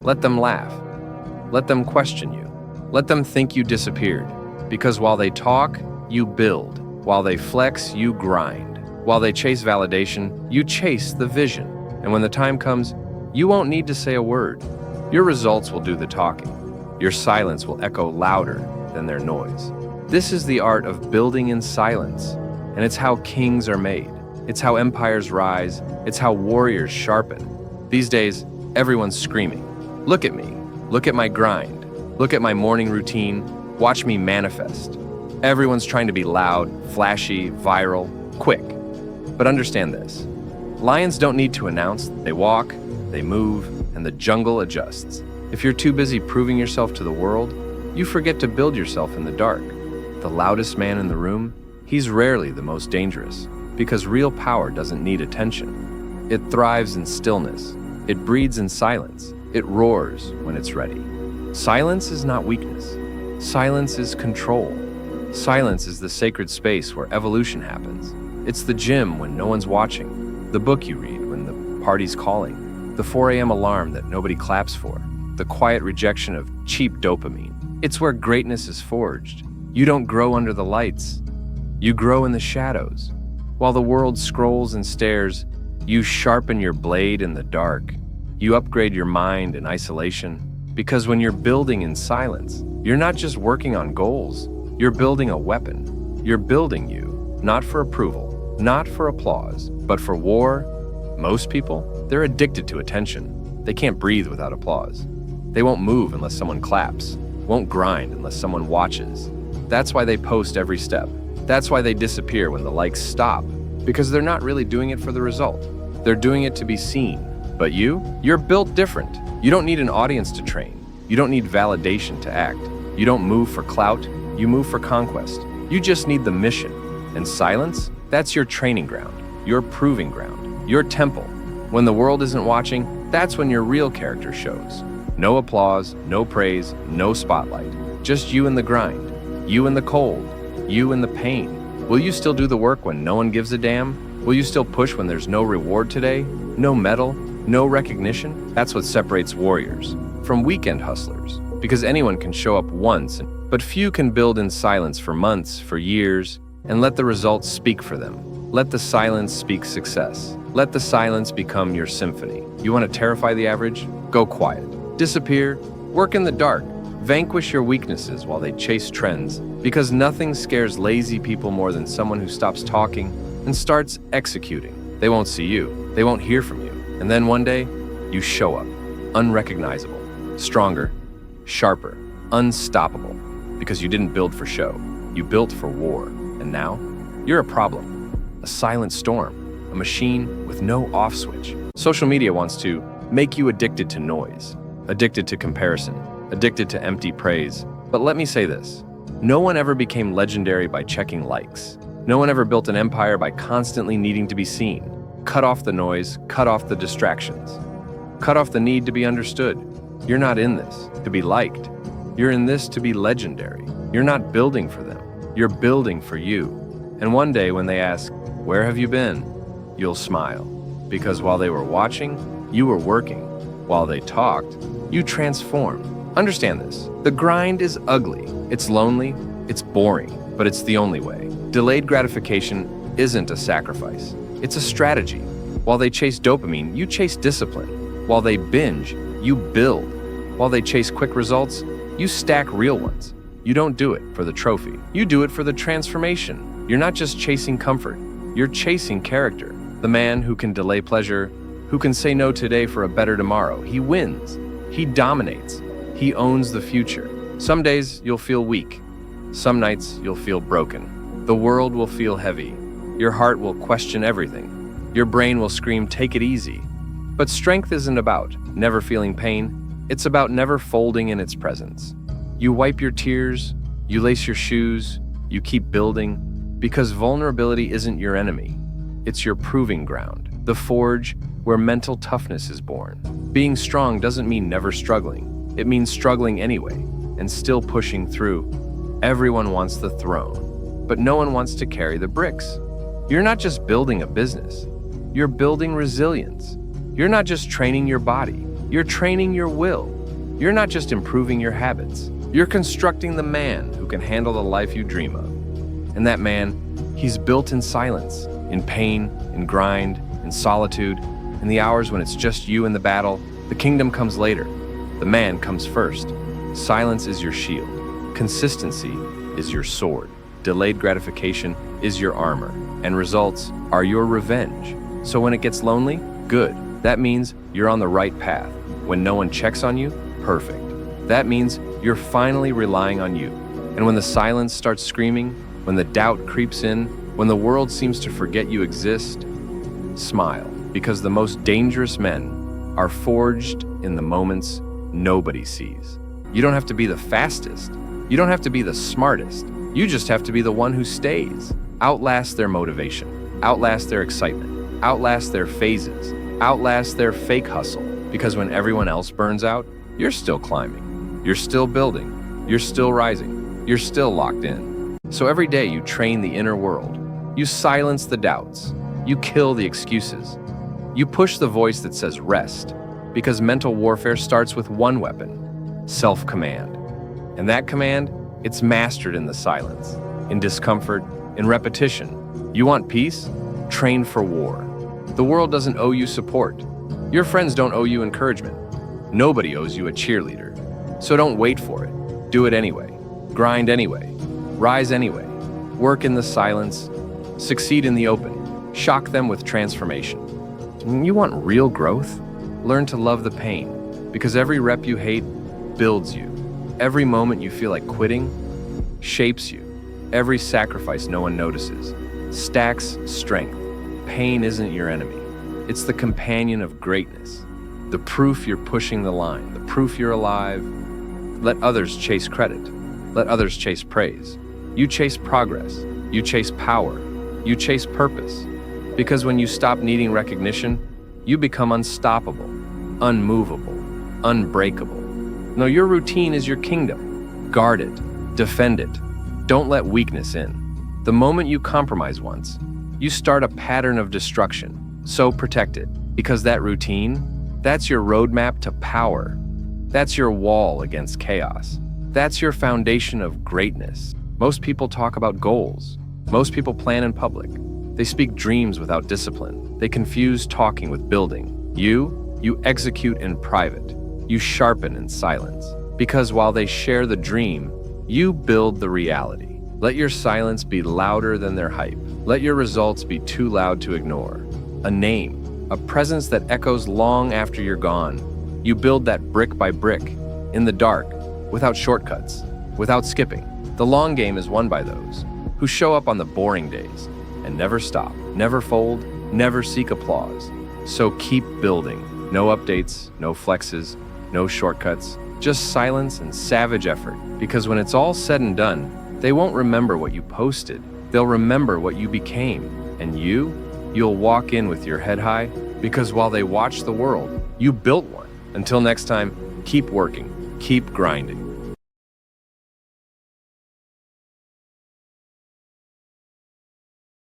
Let them laugh. Let them question you. Let them think you disappeared. Because while they talk, you build. While they flex, you grind. While they chase validation, you chase the vision. And when the time comes, you won't need to say a word. Your results will do the talking. Your silence will echo louder than their noise. This is the art of building in silence, and it's how kings are made. It's how empires rise. It's how warriors sharpen. These days, everyone's screaming. Look at me. Look at my grind. Look at my morning routine. Watch me manifest. Everyone's trying to be loud, flashy, viral, quick. But understand this. Lions don't need to announce. They walk, they move, and the jungle adjusts. If you're too busy proving yourself to the world, you forget to build yourself in the dark. The loudest man in the room, he's rarely the most dangerous, because real power doesn't need attention. It thrives in stillness. It breeds in silence. It roars when it's ready. Silence is not weakness. Silence is control. Silence is the sacred space where evolution happens. It's the gym when no one's watching, the book you read when the party's calling, the 4 a.m. alarm that nobody claps for, the quiet rejection of cheap dopamine. It's where greatness is forged. You don't grow under the lights. You grow in the shadows. While the world scrolls and stares, you sharpen your blade in the dark. You upgrade your mind in isolation. Because when you're building in silence, you're not just working on goals. You're building a weapon. You're building you, not for approval, not for applause, but for war. Most people, they're addicted to attention. They can't breathe without applause. They won't move unless someone claps, won't grind unless someone watches. That's why they post every step. That's why they disappear when the likes stop, because they're not really doing it for the result. They're doing it to be seen. But you're built different. You don't need an audience to train. You don't need validation to act. You don't move for clout. You move for conquest. You just need the mission. And silence, that's your training ground, your proving ground, your temple. When the world isn't watching, that's when your real character shows. No applause, no praise, no spotlight. Just you in the grind, you in the cold, you in the pain. Will you still do the work when no one gives a damn? Will you still push when there's no reward today? No medal? No recognition? That's what separates warriors from weekend hustlers. Because anyone can show up once, but few can build in silence for months, for years, and let the results speak for them. Let the silence speak success. Let the silence become your symphony. You want to terrify the average? Go quiet. Disappear. Work in the dark. Vanquish your weaknesses while they chase trends. Because nothing scares lazy people more than someone who stops talking and starts executing. They won't see you. They won't hear from you. And then one day, you show up, unrecognizable, stronger, sharper, unstoppable, because you didn't build for show. You built for war. And now, you're a problem, a silent storm, a machine with no off switch. Social media wants to make you addicted to noise, addicted to comparison, addicted to empty praise. But let me say this, no one ever became legendary by checking likes. No one ever built an empire by constantly needing to be seen. Cut off the noise, cut off the distractions. Cut off the need to be understood. You're not in this to be liked. You're in this to be legendary. You're not building for them. You're building for you. And one day when they ask, "Where have you been?" you'll smile. Because while they were watching, you were working. While they talked, you transformed. Understand this. The grind is ugly. It's lonely. It's boring. But it's the only way. Delayed gratification isn't a sacrifice. It's a strategy. While they chase dopamine, you chase discipline. While they binge, you build. While they chase quick results, you stack real ones. You don't do it for the trophy. You do it for the transformation. You're not just chasing comfort. You're chasing character. The man who can delay pleasure, who can say no today for a better tomorrow. He wins. He dominates. He owns the future. Some days you'll feel weak. Some nights you'll feel broken. The world will feel heavy. Your heart will question everything. Your brain will scream, "Take it easy." But strength isn't about never feeling pain. It's about never folding in its presence. You wipe your tears, you lace your shoes, you keep building, because vulnerability isn't your enemy. It's your proving ground, the forge where mental toughness is born. Being strong doesn't mean never struggling. It means struggling anyway and still pushing through. Everyone wants the throne, but no one wants to carry the bricks. You're not just building a business. You're building resilience. You're not just training your body. You're training your will. You're not just improving your habits. You're constructing the man who can handle the life you dream of. And that man, he's built in silence, in pain, in grind, in solitude, in the hours when it's just you in the battle. The kingdom comes later. The man comes first. Silence is your shield. Consistency is your sword. Delayed gratification is your armor. And results are your revenge. So when it gets lonely, good. That means you're on the right path. When no one checks on you, perfect. That means you're finally relying on you. And when the silence starts screaming, when the doubt creeps in, when the world seems to forget you exist, smile, because the most dangerous men are forged in the moments nobody sees. You don't have to be the fastest. You don't have to be the smartest. You just have to be the one who stays. Outlast their motivation. Outlast their excitement. Outlast their phases. Outlast their fake hustle. Because when everyone else burns out, you're still climbing. You're still building. You're still rising. You're still locked in. So every day you train the inner world. You silence the doubts. You kill the excuses. You push the voice that says rest. Because mental warfare starts with one weapon: self-command. And that command, it's mastered in the silence, in discomfort, in repetition. You want peace? Train for war. The world doesn't owe you support. Your friends don't owe you encouragement. Nobody owes you a cheerleader. So don't wait for it. Do it anyway. Grind anyway. Rise anyway. Work in the silence. Succeed in the open. Shock them with transformation. You want real growth? Learn to love the pain, because every rep you hate builds you. Every moment you feel like quitting shapes you. Every sacrifice no one notices stacks strength. Pain isn't your enemy. It's the companion of greatness. The proof you're pushing the line. The proof you're alive. Let others chase credit. Let others chase praise. You chase progress. You chase power. You chase purpose. Because when you stop needing recognition, you become unstoppable, unmovable, unbreakable. No, your routine is your kingdom. Guard it. Defend it. Don't let weakness in. The moment you compromise once, you start a pattern of destruction. So protect it, because that routine, that's your roadmap to power. That's your wall against chaos. That's your foundation of greatness. Most people talk about goals. Most people plan in public. They speak dreams without discipline. They confuse talking with building. You execute in private. You sharpen in silence. Because while they share the dream, you build the reality. Let your silence be louder than their hype. Let your results be too loud to ignore. A name, a presence that echoes long after you're gone. You build that brick by brick, in the dark, without shortcuts, without skipping. The long game is won by those who show up on the boring days and never stop, never fold, never seek applause. So keep building. No updates, no flexes, no shortcuts, just silence and savage effort. Because when it's all said and done, they won't remember what you posted. They'll remember what you became. And you'll walk in with your head high, because while they watch the world, you built one. Until next time, keep working, keep grinding.